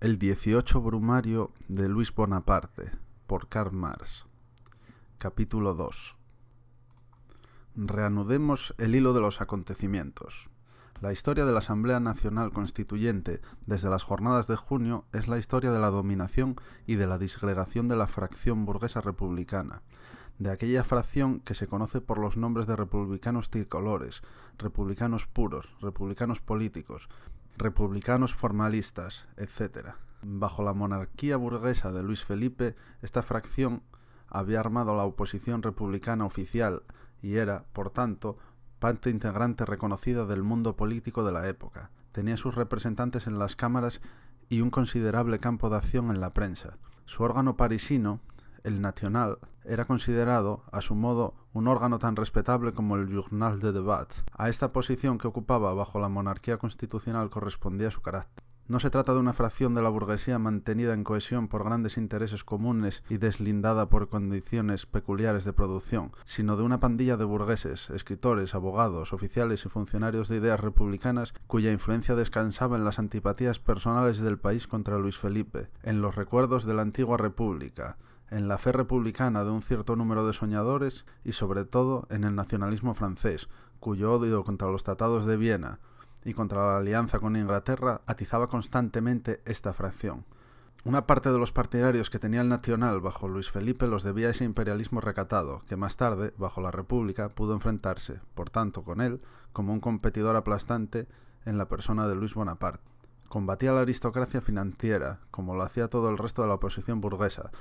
El 18 Brumario de Luis Bonaparte, por Karl Marx. Capítulo 2. Reanudemos el hilo de los acontecimientos. La historia de la Asamblea Nacional Constituyente desde las jornadas de junio es la historia de la dominación y de la disgregación de la fracción burguesa republicana, de aquella fracción que se conoce por los nombres de republicanos tricolores, republicanos puros, republicanos políticos, republicanos formalistas, etc. Bajo la monarquía burguesa de Luis Felipe, esta fracción había armado la oposición republicana oficial y era, por tanto, parte integrante reconocida del mundo político de la época. Tenía sus representantes en las cámaras y un considerable campo de acción en la prensa. Su órgano parisino, el National, era considerado, a su modo, un órgano tan respetable como el Journal de Débat. A esta posición que ocupaba bajo la monarquía constitucional correspondía su carácter. No se trata de una fracción de la burguesía mantenida en cohesión por grandes intereses comunes y deslindada por condiciones peculiares de producción, sino de una pandilla de burgueses, escritores, abogados, oficiales y funcionarios de ideas republicanas cuya influencia descansaba en las antipatías personales del país contra Luis Felipe, en los recuerdos de la antigua república, en la fe republicana de un cierto número de soñadores y sobre todo en el nacionalismo francés, cuyo odio contra los tratados de Viena y contra la alianza con Inglaterra atizaba constantemente esta fracción. Una parte de los partidarios que tenía el Nacional bajo Luis Felipe los debía a ese imperialismo recatado, que más tarde, bajo la República, pudo enfrentarse, por tanto, con él, como un competidor aplastante en la persona de Luis Bonaparte. Combatía a la aristocracia financiera, como lo hacía todo el resto de la oposición burguesa.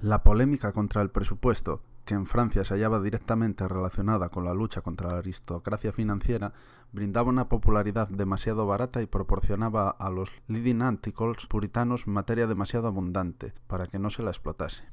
La polémica contra el presupuesto, que en Francia se hallaba directamente relacionada con la lucha contra la aristocracia financiera, brindaba una popularidad demasiado barata y proporcionaba a los leading articles puritanos materia demasiado abundante para que no se la explotase.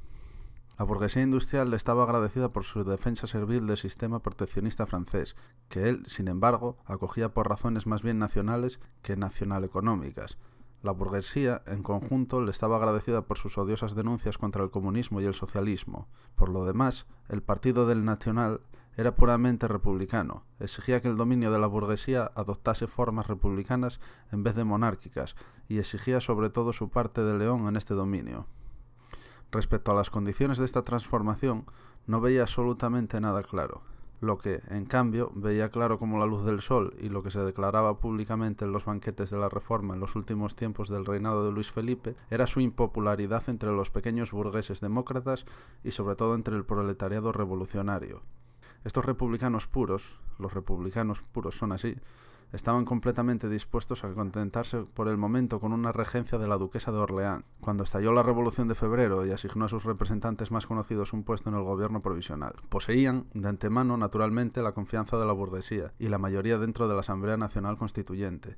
La burguesía industrial le estaba agradecida por su defensa servil del sistema proteccionista francés, que él, sin embargo, acogía por razones más bien nacionales que nacional-económicas. La burguesía, en conjunto, le estaba agradecida por sus odiosas denuncias contra el comunismo y el socialismo. Por lo demás, el partido del Nacional era puramente republicano. Exigía que el dominio de la burguesía adoptase formas republicanas en vez de monárquicas, y exigía sobre todo su parte de león en este dominio. Respecto a las condiciones de esta transformación, no veía absolutamente nada claro. Lo que, en cambio, veía claro como la luz del sol y lo que se declaraba públicamente en los banquetes de la Reforma en los últimos tiempos del reinado de Luis Felipe era su impopularidad entre los pequeños burgueses demócratas y sobre todo entre el proletariado revolucionario. Estos republicanos puros, los republicanos puros son así, estaban completamente dispuestos a contentarse por el momento con una regencia de la duquesa de Orleans, cuando estalló la Revolución de Febrero y asignó a sus representantes más conocidos un puesto en el gobierno provisional. Poseían, de antemano, naturalmente, la confianza de la burguesía y la mayoría dentro de la Asamblea Nacional Constituyente.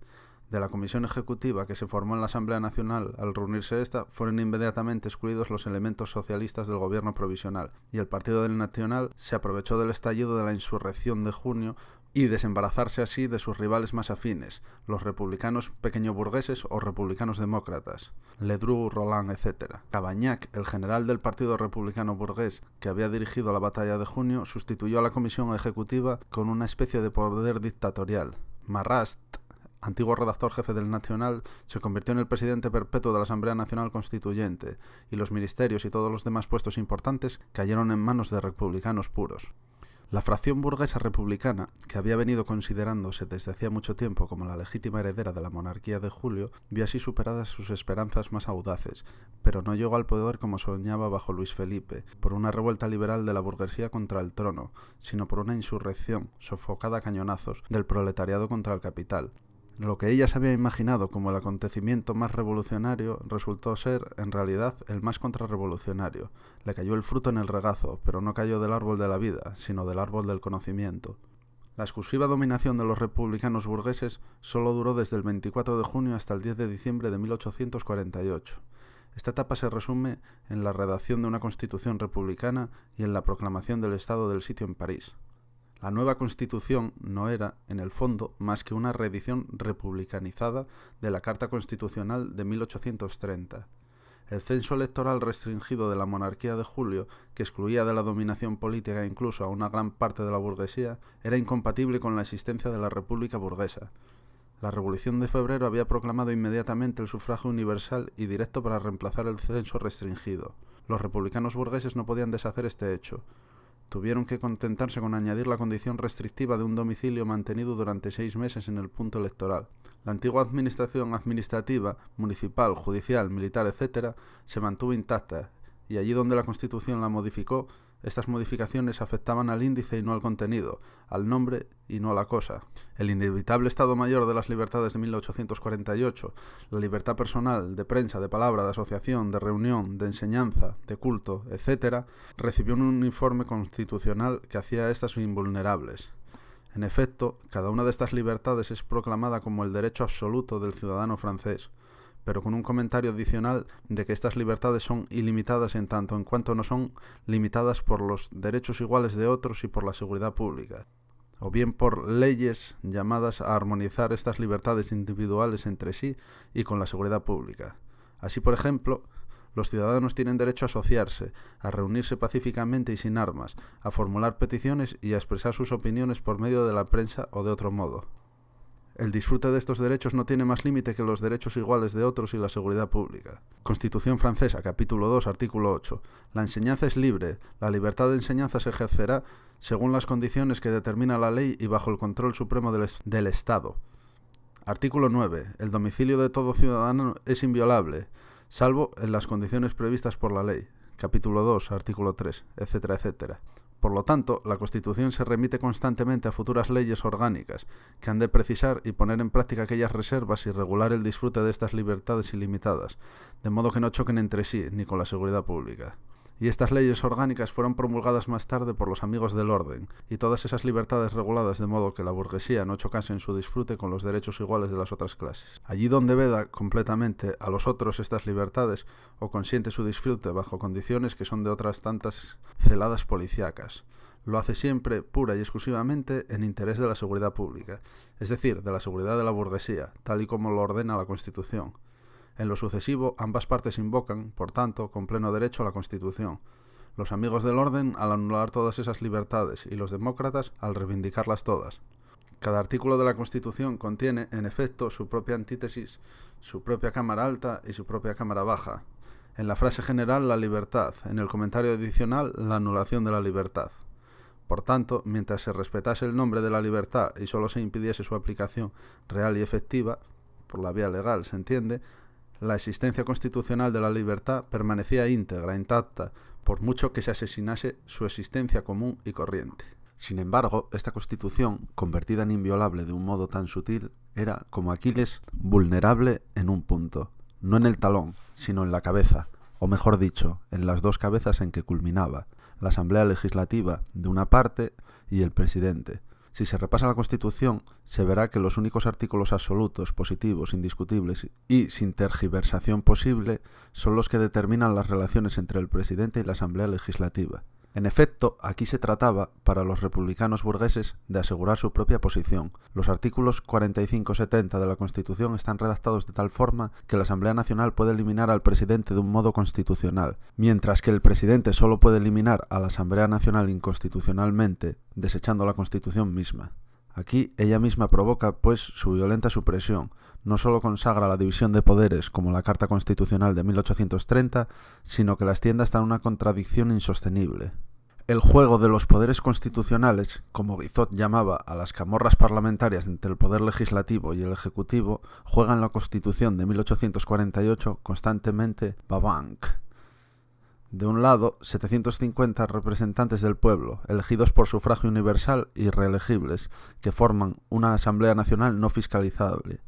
De la comisión ejecutiva que se formó en la Asamblea Nacional, al reunirse esta, fueron inmediatamente excluidos los elementos socialistas del gobierno provisional, y el Partido del Nacional se aprovechó del estallido de la insurrección de junio y desembarazarse así de sus rivales más afines, los republicanos pequeño-burgueses o republicanos demócratas, Ledru, Roland, etc. Cavaignac, el general del Partido Republicano Burgués que había dirigido la batalla de junio, sustituyó a la comisión ejecutiva con una especie de poder dictatorial. Marrast, antiguo redactor jefe del Nacional, se convirtió en el presidente perpetuo de la Asamblea Nacional Constituyente, y los ministerios y todos los demás puestos importantes cayeron en manos de republicanos puros. La fracción burguesa republicana, que había venido considerándose desde hacía mucho tiempo como la legítima heredera de la monarquía de Julio, vio así superadas sus esperanzas más audaces, pero no llegó al poder como soñaba bajo Luis Felipe, por una revuelta liberal de la burguesía contra el trono, sino por una insurrección, sofocada a cañonazos, del proletariado contra el capital. Lo que ella se había imaginado como el acontecimiento más revolucionario resultó ser, en realidad, el más contrarrevolucionario. Le cayó el fruto en el regazo, pero no cayó del árbol de la vida, sino del árbol del conocimiento. La exclusiva dominación de los republicanos burgueses solo duró desde el 24 de junio hasta el 10 de diciembre de 1848. Esta etapa se resume en la redacción de una constitución republicana y en la proclamación del estado del sitio en París. La nueva Constitución no era, en el fondo, más que una reedición republicanizada de la Carta Constitucional de 1830. El censo electoral restringido de la monarquía de Julio, que excluía de la dominación política incluso a una gran parte de la burguesía, era incompatible con la existencia de la República burguesa. La Revolución de Febrero había proclamado inmediatamente el sufragio universal y directo para reemplazar el censo restringido. Los republicanos burgueses no podían deshacer este hecho. Tuvieron que contentarse con añadir la condición restrictiva de un domicilio mantenido durante 6 meses en el punto electoral. La antigua administración administrativa, municipal, judicial, militar, etc., se mantuvo intacta, y allí donde la Constitución la modificó, estas modificaciones afectaban al índice y no al contenido, al nombre y no a la cosa. El inevitable Estado Mayor de las Libertades de 1848, la libertad personal, de prensa, de palabra, de asociación, de reunión, de enseñanza, de culto, etc., recibió un uniforme constitucional que hacía a estas invulnerables. En efecto, cada una de estas libertades es proclamada como el derecho absoluto del ciudadano francés, pero con un comentario adicional de que estas libertades son ilimitadas en tanto en cuanto no son limitadas por los derechos iguales de otros y por la seguridad pública, o bien por leyes llamadas a armonizar estas libertades individuales entre sí y con la seguridad pública. Así, por ejemplo, los ciudadanos tienen derecho a asociarse, a reunirse pacíficamente y sin armas, a formular peticiones y a expresar sus opiniones por medio de la prensa o de otro modo. El disfrute de estos derechos no tiene más límite que los derechos iguales de otros y la seguridad pública. Constitución francesa, capítulo 2, artículo 8. La enseñanza es libre. La libertad de enseñanza se ejercerá según las condiciones que determina la ley y bajo el control supremo del Estado. Artículo 9. El domicilio de todo ciudadano es inviolable, salvo en las condiciones previstas por la ley. Capítulo 2, artículo 3, etcétera, etcétera. Por lo tanto, la Constitución se remite constantemente a futuras leyes orgánicas, que han de precisar y poner en práctica aquellas reservas y regular el disfrute de estas libertades ilimitadas, de modo que no choquen entre sí ni con la seguridad pública. Y estas leyes orgánicas fueron promulgadas más tarde por los amigos del orden, y todas esas libertades reguladas de modo que la burguesía no chocase en su disfrute con los derechos iguales de las otras clases. Allí donde veda completamente a los otros estas libertades, o consiente su disfrute bajo condiciones que son de otras tantas celadas policíacas, lo hace siempre pura y exclusivamente en interés de la seguridad pública, es decir, de la seguridad de la burguesía, tal y como lo ordena la Constitución. En lo sucesivo, ambas partes invocan, por tanto, con pleno derecho a la Constitución. Los amigos del orden al anular todas esas libertades y los demócratas al reivindicarlas todas. Cada artículo de la Constitución contiene, en efecto, su propia antítesis, su propia cámara alta y su propia cámara baja. En la frase general, la libertad; en el comentario adicional, la anulación de la libertad. Por tanto, mientras se respetase el nombre de la libertad y solo se impidiese su aplicación real y efectiva, por la vía legal, se entiende, la existencia constitucional de la libertad permanecía íntegra, intacta, por mucho que se asesinase su existencia común y corriente. Sin embargo, esta Constitución, convertida en inviolable de un modo tan sutil, era, como Aquiles, vulnerable en un punto, no en el talón, sino en la cabeza, o mejor dicho, en las dos cabezas en que culminaba, la Asamblea Legislativa de una parte y el presidente. Si se repasa la Constitución, se verá que los únicos artículos absolutos, positivos, indiscutibles y sin tergiversación posible son los que determinan las relaciones entre el presidente y la Asamblea Legislativa. En efecto, aquí se trataba, para los republicanos burgueses, de asegurar su propia posición. Los artículos 45-70 de la Constitución están redactados de tal forma que la Asamblea Nacional puede eliminar al presidente de un modo constitucional, mientras que el presidente solo puede eliminar a la Asamblea Nacional inconstitucionalmente, desechando la Constitución misma. Aquí ella misma provoca, pues, su violenta supresión. No solo consagra la división de poderes, como la Carta Constitucional de 1830, sino que la extiende hasta una contradicción insostenible. El juego de los poderes constitucionales, como Guizot llamaba a las camorras parlamentarias entre el poder legislativo y el ejecutivo, juega en la Constitución de 1848 constantemente babank. De un lado, 750 representantes del pueblo, elegidos por sufragio universal y reelegibles, que forman una Asamblea Nacional no fiscalizable,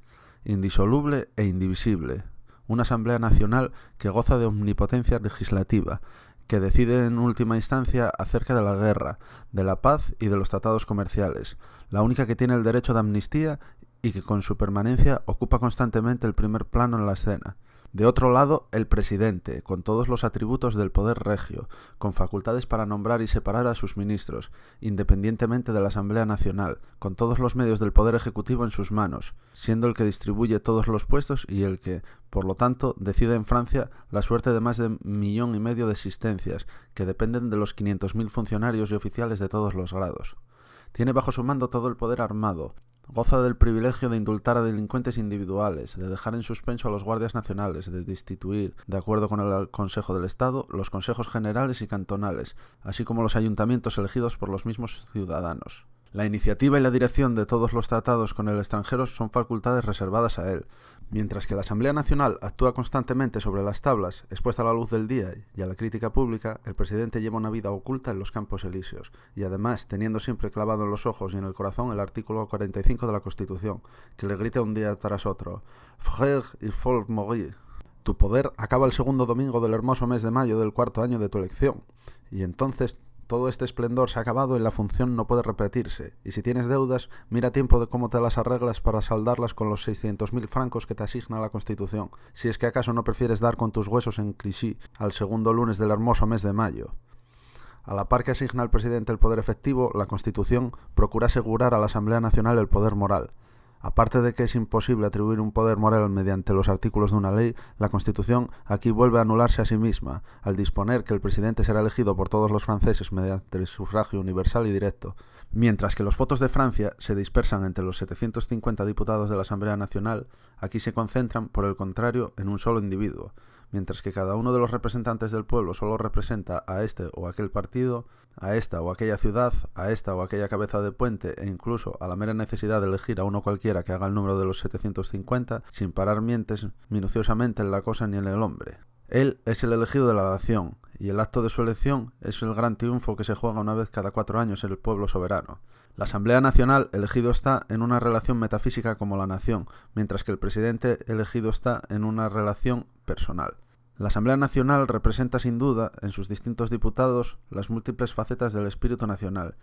indisoluble e indivisible, una Asamblea Nacional que goza de omnipotencia legislativa, que decide en última instancia acerca de la guerra, de la paz y de los tratados comerciales, la única que tiene el derecho de amnistía y que con su permanencia ocupa constantemente el primer plano en la escena. De otro lado, el presidente, con todos los atributos del poder regio, con facultades para nombrar y separar a sus ministros, independientemente de la Asamblea Nacional, con todos los medios del poder ejecutivo en sus manos, siendo el que distribuye todos los puestos y el que, por lo tanto, decide en Francia la suerte de más de 1,5 millones de existencias, que dependen de los 500.000 funcionarios y oficiales de todos los grados. Tiene bajo su mando todo el poder armado, Goza del privilegio de indultar a delincuentes individuales, de dejar en suspenso a los guardias nacionales, de destituir, de acuerdo con el Consejo del Estado, los consejos generales y cantonales, así como los ayuntamientos elegidos por los mismos ciudadanos. La iniciativa y la dirección de todos los tratados con el extranjero son facultades reservadas a él, mientras que la Asamblea Nacional actúa constantemente sobre las tablas, expuesta a la luz del día y a la crítica pública. El presidente lleva una vida oculta en los Campos Elíseos, y además teniendo siempre clavado en los ojos y en el corazón el artículo 45 de la Constitución, que le grita un día tras otro: «Frère, il faut mourir». Tu poder acaba el segundo domingo del hermoso mes de mayo del cuarto año de tu elección, y entonces todo este esplendor se ha acabado y la función no puede repetirse. Y si tienes deudas, mira a tiempo de cómo te las arreglas para saldarlas con los 600.000 francos que te asigna la Constitución, si es que acaso no prefieres dar con tus huesos en Clichy al segundo lunes del hermoso mes de mayo. A la par que asigna al presidente el poder efectivo, la Constitución procura asegurar a la Asamblea Nacional el poder moral. Aparte de que es imposible atribuir un poder moral mediante los artículos de una ley, la Constitución aquí vuelve a anularse a sí misma, al disponer que el presidente será elegido por todos los franceses mediante el sufragio universal y directo, mientras que los votos de Francia se dispersan entre los 750 diputados de la Asamblea Nacional. Aquí se concentran, por el contrario, en un solo individuo. Mientras que cada uno de los representantes del pueblo solo representa a este o aquel partido, a esta o aquella ciudad, a esta o aquella cabeza de puente, e incluso a la mera necesidad de elegir a uno cualquiera que haga el número de los 750, sin parar mientes minuciosamente en la cosa ni en el hombre. Él es el elegido de la nación, y el acto de su elección es el gran triunfo que se juega una vez cada 4 años en el pueblo soberano. La Asamblea Nacional elegido está en una relación metafísica como la nación, mientras que el presidente elegido está en una relación personal. La Asamblea Nacional representa sin duda, en sus distintos diputados, las múltiples facetas del espíritu nacional,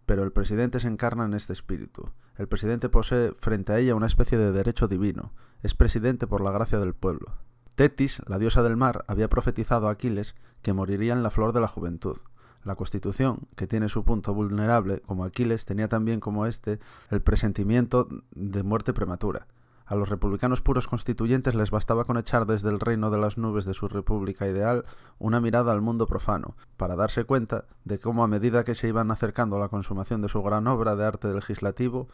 pero el presidente se encarna en este espíritu. El presidente posee frente a ella una especie de derecho divino, es presidente por la gracia del pueblo. Tetis, la diosa del mar, había profetizado a Aquiles que moriría en la flor de la juventud. La Constitución, que tiene su punto vulnerable, como Aquiles, tenía también como este el presentimiento de muerte prematura. A los republicanos puros constituyentes les bastaba con echar desde el reino de las nubes de su república ideal una mirada al mundo profano, para darse cuenta de cómo a medida que se iban acercando a la consumación de su gran obra de arte legislativo,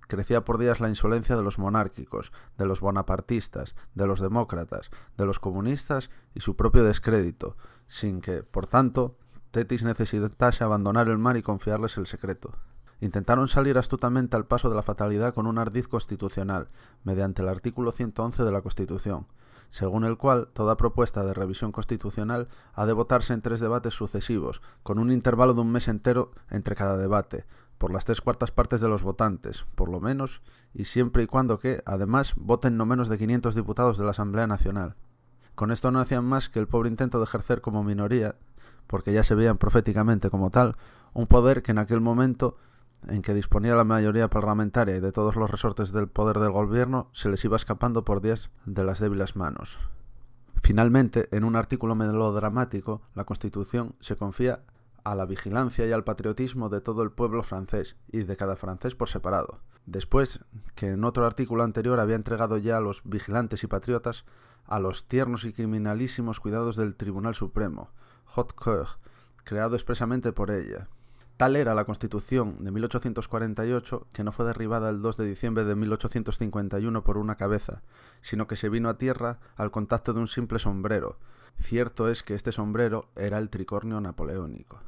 crecía por días la insolencia de los monárquicos, de los bonapartistas, de los demócratas, de los comunistas y su propio descrédito, sin que, por tanto, Tetis necesitase abandonar el mar y confiarles el secreto. Intentaron salir astutamente al paso de la fatalidad con un ardid constitucional, mediante el artículo 111 de la Constitución, según el cual toda propuesta de revisión constitucional ha de votarse en 3 debates sucesivos, con un intervalo de un mes entero entre cada debate, por las 3/4 partes de los votantes, por lo menos, y siempre y cuando que, además, voten no menos de 500 diputados de la Asamblea Nacional. Con esto no hacían más que el pobre intento de ejercer como minoría, porque ya se veían proféticamente como tal, un poder que en aquel momento en que disponía la mayoría parlamentaria y de todos los resortes del poder del gobierno, se les iba escapando por días de las débiles manos. Finalmente, en un artículo melodramático, la Constitución se confía a la vigilancia y al patriotismo de todo el pueblo francés y de cada francés por separado, después que en otro artículo anterior había entregado ya a los vigilantes y patriotas a los tiernos y criminalísimos cuidados del Tribunal Supremo, Haute Cour, creado expresamente por ella. Tal era la Constitución de 1848 que no fue derribada el 2 de diciembre de 1851 por una cabeza, sino que se vino a tierra al contacto de un simple sombrero. Cierto es que este sombrero era el tricornio napoleónico.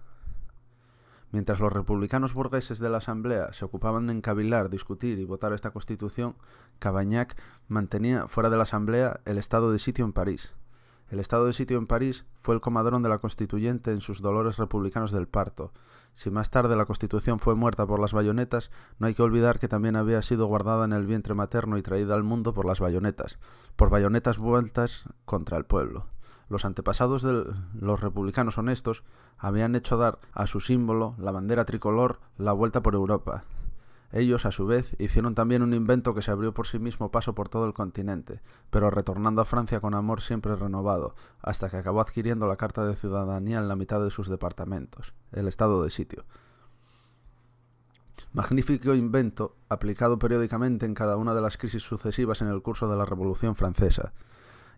Mientras los republicanos burgueses de la Asamblea se ocupaban en cavilar, discutir y votar esta Constitución, Cavaignac mantenía fuera de la Asamblea el estado de sitio en París. El estado de sitio en París fue el comadrón de la Constituyente en sus dolores republicanos del parto. Si más tarde la Constitución fue muerta por las bayonetas, no hay que olvidar que también había sido guardada en el vientre materno y traída al mundo por las bayonetas, por bayonetas vueltas contra el pueblo. Los antepasados de los republicanos honestos habían hecho dar a su símbolo, la bandera tricolor, la vuelta por Europa. Ellos, a su vez, hicieron también un invento que se abrió por sí mismo paso por todo el continente, pero retornando a Francia con amor siempre renovado, hasta que acabó adquiriendo la carta de ciudadanía en la mitad de sus departamentos, el estado de sitio. Magnífico invento, aplicado periódicamente en cada una de las crisis sucesivas en el curso de la Revolución Francesa,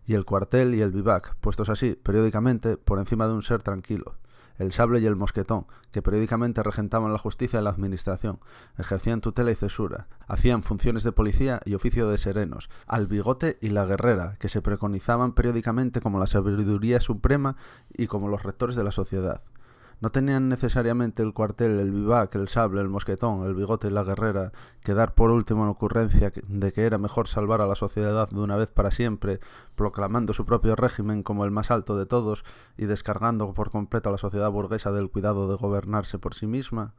y el cuartel y el vivac, puestos así, periódicamente, por encima de un ser tranquilo. el sable y el mosquetón, que periódicamente regentaban la justicia y la administración, ejercían tutela y cesura, hacían funciones de policía y oficio de serenos, al bigote y la guerrera, que se preconizaban periódicamente como la sabiduría suprema y como los rectores de la sociedad. No tenían necesariamente el cuartel, el vivac, el sable, el mosquetón, el bigote y la guerrera que dar por último en ocurrencia de que era mejor salvar a la sociedad de una vez para siempre, proclamando su propio régimen como el más alto de todos y descargando por completo a la sociedad burguesa del cuidado de gobernarse por sí misma.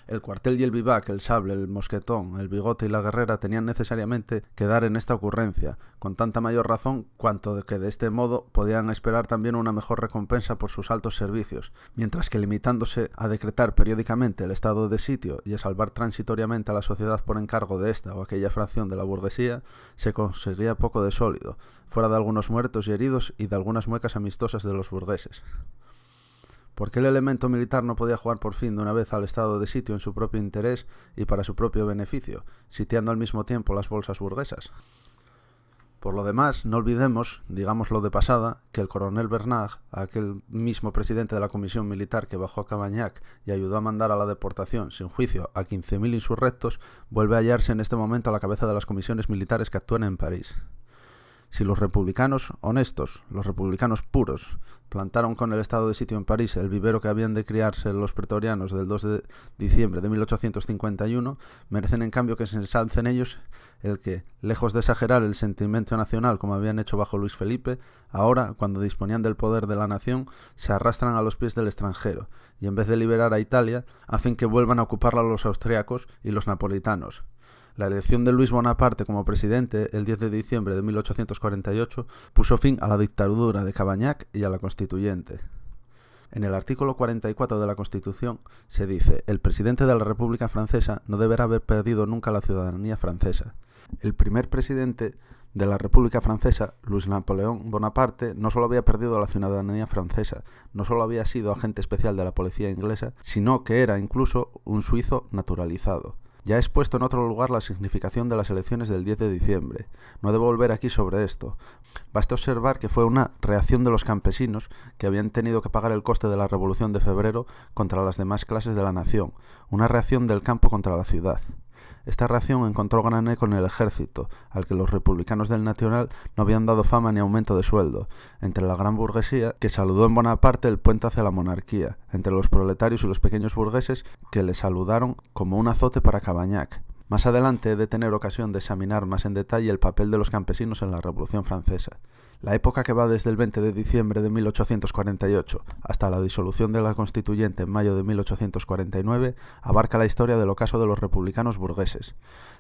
El cuartel y el vivac, el sable, el mosquetón, el bigote y la guerrera tenían necesariamente que dar en esta ocurrencia, con tanta mayor razón cuanto de que de este modo podían esperar también una mejor recompensa por sus altos servicios, mientras que limitándose a decretar periódicamente el estado de sitio y a salvar transitoriamente a la sociedad por encargo de esta o aquella fracción de la burguesía, se conseguía poco de sólido, fuera de algunos muertos y heridos y de algunas muecas amistosas de los burgueses. ¿Por qué el elemento militar no podía jugar por fin de una vez al estado de sitio en su propio interés y para su propio beneficio, sitiando al mismo tiempo las bolsas burguesas? Por lo demás, no olvidemos, digámoslo de pasada, que el coronel Bernard, aquel mismo presidente de la comisión militar que bajó a Cavaignac y ayudó a mandar a la deportación sin juicio a 15.000 insurrectos, vuelve a hallarse en este momento a la cabeza de las comisiones militares que actúan en París. Si los republicanos honestos, los republicanos puros, plantaron con el estado de sitio en París el vivero que habían de criarse los pretorianos del 2 de diciembre de 1851, merecen en cambio que se ensalcen ellos el que, lejos de exagerar el sentimiento nacional como habían hecho bajo Luis Felipe, ahora, cuando disponían del poder de la nación, se arrastran a los pies del extranjero, y en vez de liberar a Italia, hacen que vuelvan a ocuparla los austriacos y los napolitanos. La elección de Luis Bonaparte como presidente el 10 de diciembre de 1848 puso fin a la dictadura de Cavaignac y a la Constituyente. En el artículo 44 de la Constitución se dice: el presidente de la República Francesa no deberá haber perdido nunca la ciudadanía francesa. El primer presidente de la República Francesa, Luis Napoleón Bonaparte, no solo había perdido la ciudadanía francesa, no solo había sido agente especial de la policía inglesa, sino que era incluso un suizo naturalizado. Ya he expuesto en otro lugar la significación de las elecciones del 10 de diciembre. No debo volver aquí sobre esto. Basta observar que fue una reacción de los campesinos que habían tenido que pagar el coste de la Revolución de Febrero contra las demás clases de la nación, una reacción del campo contra la ciudad. Esta reacción encontró gran eco en el ejército, al que los republicanos del Nacional no habían dado fama ni aumento de sueldo, entre la gran burguesía, que saludó en Bonaparte el puente hacia la monarquía, entre los proletarios y los pequeños burgueses, que le saludaron como un azote para Cavaignac. Más adelante he de tener ocasión de examinar más en detalle el papel de los campesinos en la Revolución Francesa. La época que va desde el 20 de diciembre de 1848 hasta la disolución de la Constituyente en mayo de 1849 abarca la historia del ocaso de los republicanos burgueses.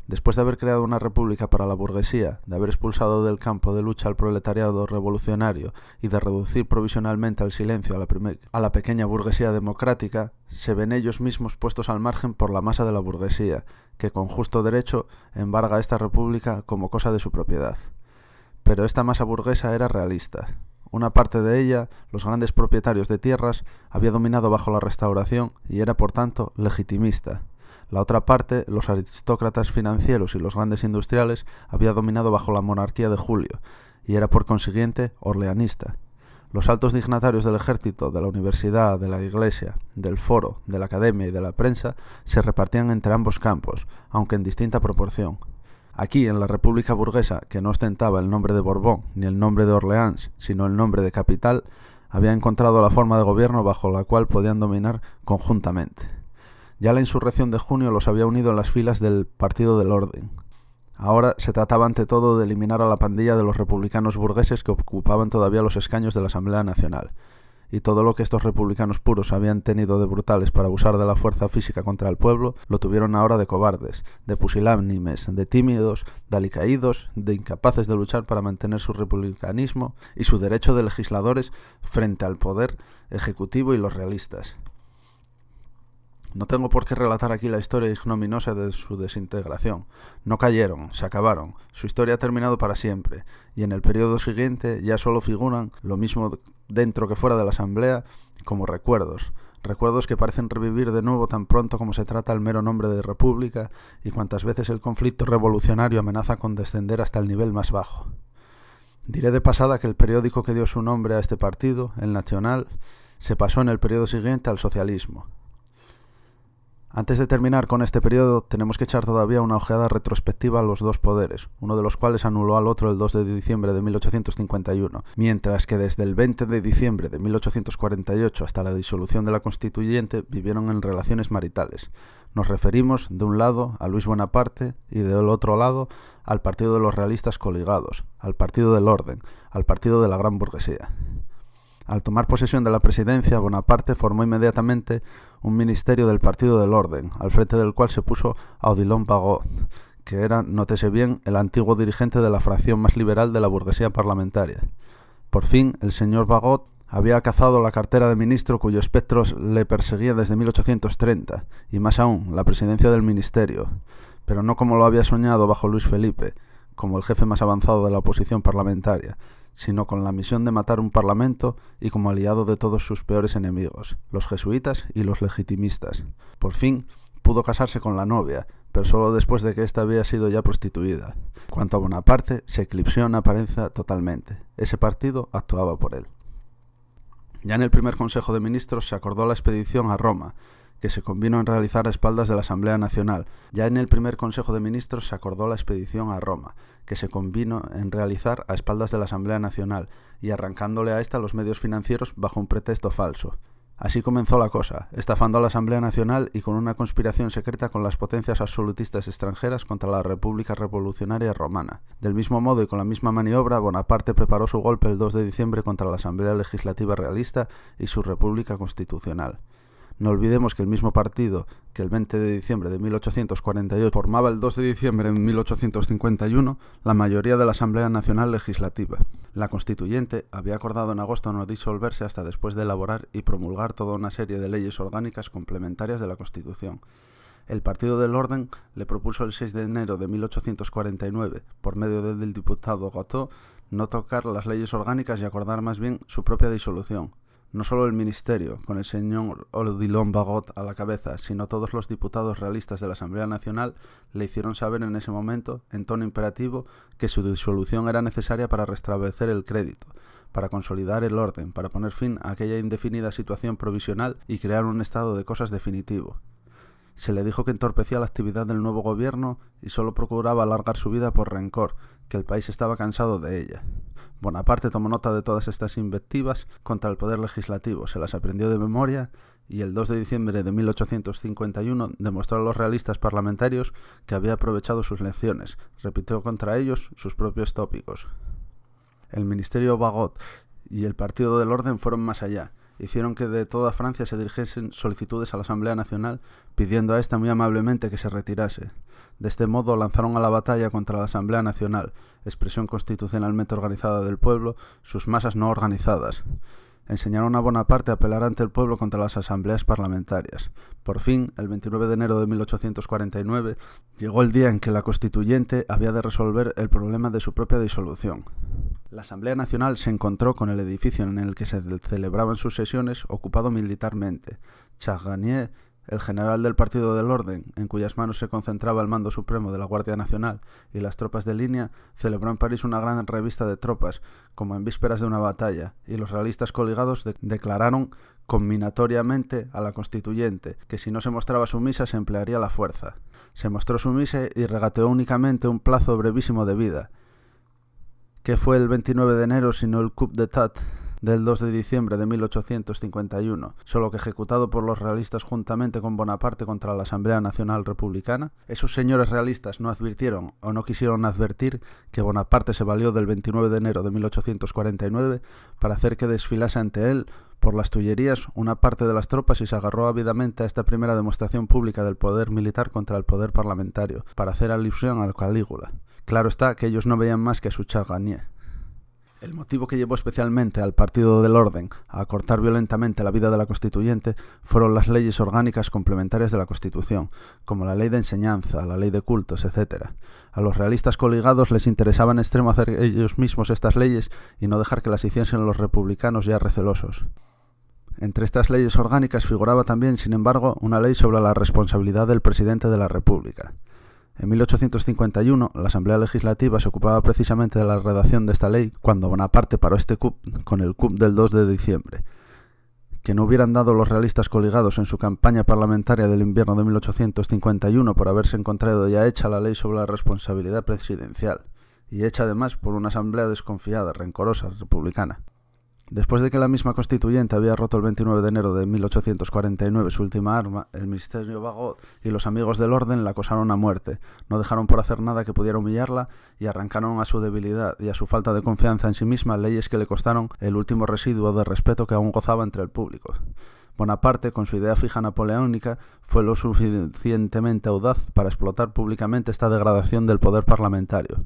Después de haber creado una república para la burguesía, de haber expulsado del campo de lucha al proletariado revolucionario y de reducir provisionalmente al silencio a la pequeña burguesía democrática, se ven ellos mismos puestos al margen por la masa de la burguesía, que con justo derecho embarga a esta república como cosa de su propiedad. Pero esta masa burguesa era realista. Una parte de ella, los grandes propietarios de tierras, había dominado bajo la Restauración y era por tanto legitimista. La otra parte, los aristócratas financieros y los grandes industriales, había dominado bajo la monarquía de Julio y era por consiguiente orleanista. Los altos dignatarios del ejército, de la universidad, de la iglesia, del foro, de la academia y de la prensa se repartían entre ambos campos, aunque en distinta proporción. Aquí, en la República burguesa, que no ostentaba el nombre de Borbón ni el nombre de Orleans, sino el nombre de capital, había encontrado la forma de gobierno bajo la cual podían dominar conjuntamente. Ya la insurrección de junio los había unido en las filas del Partido del Orden. Ahora se trataba ante todo de eliminar a la pandilla de los republicanos burgueses que ocupaban todavía los escaños de la Asamblea Nacional. Y todo lo que estos republicanos puros habían tenido de brutales para abusar de la fuerza física contra el pueblo, lo tuvieron ahora de cobardes, de pusilánimes, de tímidos, de alicaídos, de incapaces de luchar para mantener su republicanismo y su derecho de legisladores frente al poder ejecutivo y los realistas. No tengo por qué relatar aquí la historia ignominiosa de su desintegración. No cayeron, se acabaron. Su historia ha terminado para siempre, y en el periodo siguiente ya solo figuran, lo mismo dentro que fuera de la Asamblea, como recuerdos. Recuerdos que parecen revivir de nuevo tan pronto como se trata el mero nombre de república y cuantas veces el conflicto revolucionario amenaza con descender hasta el nivel más bajo. Diré de pasada que el periódico que dio su nombre a este partido, El Nacional, Se pasó en el periodo siguiente al socialismo. Antes de terminar con este periodo, tenemos que echar todavía una ojeada retrospectiva a los dos poderes, uno de los cuales anuló al otro el 2 de diciembre de 1851, mientras que desde el 20 de diciembre de 1848 hasta la disolución de la Constituyente vivieron en relaciones maritales. Nos referimos, de un lado, a Luis Bonaparte y del otro lado, al Partido de los Realistas Coligados, al Partido del Orden, al Partido de la Gran Burguesía. Al tomar posesión de la presidencia, Bonaparte formó inmediatamente un ministerio del Partido del Orden, al frente del cual se puso a Odilon Barrot, que era, nótese bien, el antiguo dirigente de la fracción más liberal de la burguesía parlamentaria. Por fin, el señor Barrot había cazado la cartera de ministro cuyo espectro le perseguía desde 1830, y más aún, la presidencia del ministerio, pero no como lo había soñado bajo Luis Felipe, como el jefe más avanzado de la oposición parlamentaria, sino con la misión de matar un parlamento y como aliado de todos sus peores enemigos, los jesuitas y los legitimistas. Por fin pudo casarse con la novia, pero solo después de que ésta había sido ya prostituida. Cuanto a Bonaparte, se eclipsó en apariencia totalmente. Ese partido actuaba por él. Ya en el primer Consejo de Ministros se acordó la expedición a Roma, que se convino en realizar a espaldas de la Asamblea Nacional. Ya en el primer Consejo de Ministros se acordó la expedición a Roma, que se convino en realizar a espaldas de la Asamblea Nacional y arrancándole a esta los medios financieros bajo un pretexto falso. Así comenzó la cosa, estafando a la Asamblea Nacional y con una conspiración secreta con las potencias absolutistas extranjeras contra la República Revolucionaria Romana. Del mismo modo y con la misma maniobra, Bonaparte preparó su golpe el 2 de diciembre contra la Asamblea Legislativa Realista y su República Constitucional. No olvidemos que el mismo partido que el 20 de diciembre de 1848 formaba el 2 de diciembre de 1851 la mayoría de la Asamblea Nacional Legislativa. La Constituyente había acordado en agosto no disolverse hasta después de elaborar y promulgar toda una serie de leyes orgánicas complementarias de la Constitución. El Partido del Orden le propuso el 6 de enero de 1849, por medio del diputado Gateau, no tocar las leyes orgánicas y acordar más bien su propia disolución. No solo el ministerio, con el señor Odilon Barrot a la cabeza, sino todos los diputados realistas de la Asamblea Nacional le hicieron saber en ese momento, en tono imperativo, que su disolución era necesaria para restablecer el crédito, para consolidar el orden, para poner fin a aquella indefinida situación provisional y crear un estado de cosas definitivo. Se le dijo que entorpecía la actividad del nuevo gobierno y solo procuraba alargar su vida por rencor, que el país estaba cansado de ella. Bonaparte tomó nota de todas estas invectivas contra el poder legislativo, se las aprendió de memoria y el 2 de diciembre de 1851 demostró a los realistas parlamentarios que había aprovechado sus lecciones, repitió contra ellos sus propios tópicos. El ministerio Barrot y el Partido del Orden fueron más allá. Hicieron que de toda Francia se dirigiesen solicitudes a la Asamblea Nacional pidiendo a esta muy amablemente que se retirase. De este modo lanzaron a la batalla contra la Asamblea Nacional, expresión constitucionalmente organizada del pueblo, sus masas no organizadas. Enseñaron a Bonaparte a apelar ante el pueblo contra las asambleas parlamentarias. Por fin, el 29 de enero de 1849, llegó el día en que la Constituyente había de resolver el problema de su propia disolución. La Asamblea Nacional se encontró con el edificio en el que se celebraban sus sesiones ocupado militarmente. Charles Garnier, el general del Partido del Orden, en cuyas manos se concentraba el mando supremo de la Guardia Nacional y las tropas de línea, celebró en París una gran revista de tropas, como en vísperas de una batalla, y los realistas coligados declararon combinatoriamente a la Constituyente que si no se mostraba sumisa se emplearía la fuerza. Se mostró sumisa y regateó únicamente un plazo brevísimo de vida. ¿Qué fue el 29 de enero sino el coup d'état del 2 de diciembre de 1851, solo que ejecutado por los realistas juntamente con Bonaparte contra la Asamblea Nacional Republicana? Esos señores realistas no advirtieron o no quisieron advertir que Bonaparte se valió del 29 de enero de 1849 para hacer que desfilase ante él por las Tullerías una parte de las tropas y se agarró ávidamente a esta primera demostración pública del poder militar contra el poder parlamentario, para hacer alusión al Calígula. Claro está que ellos no veían más que a su Charles Garnier. El motivo que llevó especialmente al Partido del Orden a acortar violentamente la vida de la Constituyente fueron las leyes orgánicas complementarias de la Constitución, como la ley de enseñanza, la ley de cultos, etc. A los realistas coligados les interesaba en extremo hacer ellos mismos estas leyes y no dejar que las hiciesen los republicanos ya recelosos. Entre estas leyes orgánicas figuraba también, sin embargo, una ley sobre la responsabilidad del presidente de la República. En 1851, la Asamblea Legislativa se ocupaba precisamente de la redacción de esta ley cuando Bonaparte paró este coup con el coup del 2 de diciembre. que no hubieran dado los realistas coligados en su campaña parlamentaria del invierno de 1851 por haberse encontrado ya hecha la ley sobre la responsabilidad presidencial, y hecha además por una asamblea desconfiada, rencorosa, republicana. Después de que la misma constituyente había roto el 29 de enero de 1849 su última arma, el ministerio Bagot y los amigos del orden la acosaron a muerte, no dejaron por hacer nada que pudiera humillarla y arrancaron a su debilidad y a su falta de confianza en sí misma leyes que le costaron el último residuo de respeto que aún gozaba entre el público. Bonaparte, con su idea fija napoleónica, fue lo suficientemente audaz para explotar públicamente esta degradación del poder parlamentario.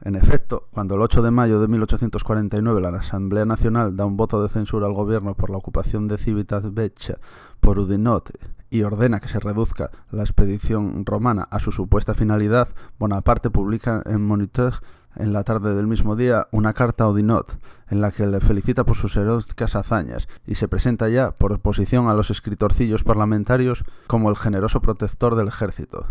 En efecto, cuando el 8 de mayo de 1849 la Asamblea Nacional da un voto de censura al gobierno por la ocupación de Civitavecchia por Oudinot y ordena que se reduzca la expedición romana a su supuesta finalidad, Bonaparte publica en Moniteur en la tarde del mismo día una carta a Oudinot en la que le felicita por sus heroicas hazañas y se presenta ya, por oposición a los escritorcillos parlamentarios, como el generoso protector del ejército.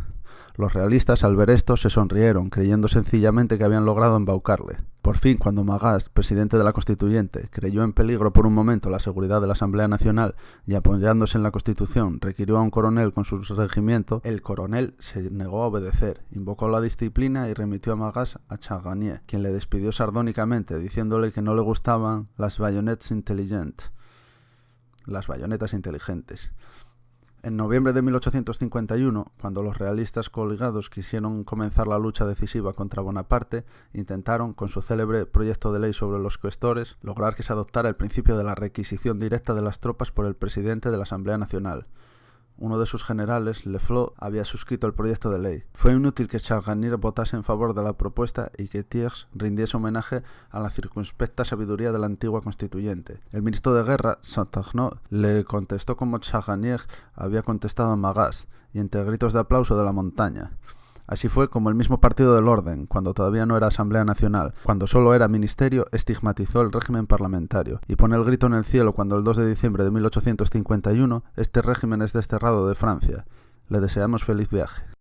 Los realistas, al ver esto, se sonrieron, creyendo sencillamente que habían logrado embaucarle. Por fin, cuando Magas, presidente de la Constituyente, creyó en peligro por un momento la seguridad de la Asamblea Nacional y apoyándose en la Constitución, requirió a un coronel con su regimiento, el coronel se negó a obedecer, invocó la disciplina y remitió a Magas a Chagagnier, quien le despidió sardónicamente, diciéndole que no le gustaban las bayonettes intelligentes, las bayonetas inteligentes. En noviembre de 1851, cuando los realistas coligados quisieron comenzar la lucha decisiva contra Bonaparte, intentaron, con su célebre proyecto de ley sobre los cuestores, lograr que se adoptara el principio de la requisición directa de las tropas por el presidente de la Asamblea Nacional. Uno de sus generales, Leflot, había suscrito el proyecto de ley. Fue inútil que Chagagnier votase en favor de la propuesta y que Thiers rindiese homenaje a la circunspecta sabiduría de la antigua constituyente. El ministro de Guerra, Saint-Arnaud, le contestó como Chagagnier había contestado a Magas, y entre gritos de aplauso de la montaña. Así fue como el mismo Partido del Orden, cuando todavía no era Asamblea Nacional, cuando solo era ministerio, estigmatizó el régimen parlamentario y pone el grito en el cielo cuando el 2 de diciembre de 1851 este régimen es desterrado de Francia. Le deseamos feliz viaje.